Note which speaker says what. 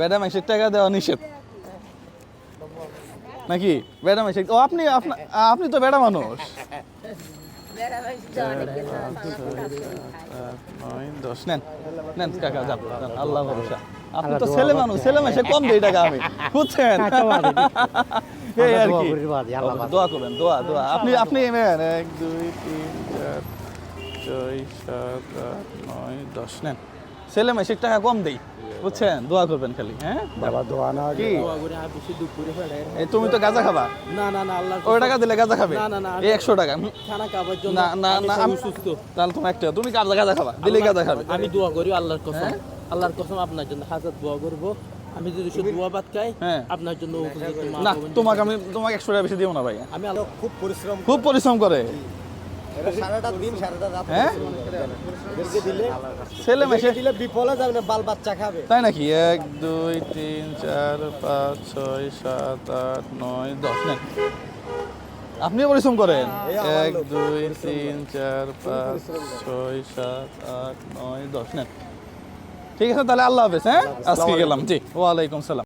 Speaker 1: বেড়া মাইশের টাকা দেওয়া নিষেধ নাকি? বেড়া মাইশে ও আপনি আপনি তো বেড়া মানুষ। 9 10 নেন নেন কাকা যান আল্লাহ ভরসা। আপনি তো ছেলে মানুষ, ছেলে মাসে কম দেই টাকা আমি, বুঝছেন? এই আর কি দোয়া করবেন, দোয়া দোয়া। আপনি আপনি 1 2 3 4 6 7 8 9 10 নেন। ছেলে মাসে টাকা কম দেই, বুঝছেন? দোয়া করবেন খালি। হ্যাঁ
Speaker 2: বাবা দোয়া না
Speaker 1: কি
Speaker 2: দোয়া করে আর বেশি দুঃখ করে ফেলে।
Speaker 1: এই তুমি তো গাঁজা খাবা?
Speaker 2: না না না আল্লাহর
Speaker 1: ওই টাকা দিলে গাঁজা খাবে?
Speaker 2: না না না
Speaker 1: এই 100 টাকা
Speaker 2: খানা খাবার জন্য
Speaker 1: না না না
Speaker 2: আমি
Speaker 1: আমি
Speaker 2: সুস্থ।
Speaker 1: তাহলে তুমি একটা তুমি গাঁজা খাবা, দিলে গাঁজা খাবে।
Speaker 2: আমি দোয়া করি আল্লাহর কসম, আল্লাহর কসম আপনার জন্য হাজার দোয়া করব। আমি যদি শুধু দোয়া ভাত খাই
Speaker 1: হ্যাঁ।
Speaker 2: আপনার জন্য উপযুক্ত মা
Speaker 1: না
Speaker 2: বোন।
Speaker 1: তোমাকে আমি তোমাকে 100 টাকা বেশি দিব না ভাই।
Speaker 2: আমি আল্লাহ
Speaker 3: খুব পরিশ্রম
Speaker 1: খুব পরিশ্রম করে।
Speaker 3: এরা সারাটা দিন সারাটা রাত
Speaker 1: হ্যাঁ
Speaker 3: এদেরকে দিলে
Speaker 1: ছেলে মেশে
Speaker 3: দিলে বিফলে যাবে না, বাল বাচ্চা খাবে।
Speaker 1: তাই নাকি? 1 2 3 4 5 6 7 8 9 10 নেন। আপনিও পরিশ্রম করেন। 1 2 3 4 5 6 7 8 9 10 নেন। ঠিক আছে তাহলে আল্লাহ হাফেজ। হ্যাঁ আজকে গেলাম। জি ওয়ালাইকুম সালাম।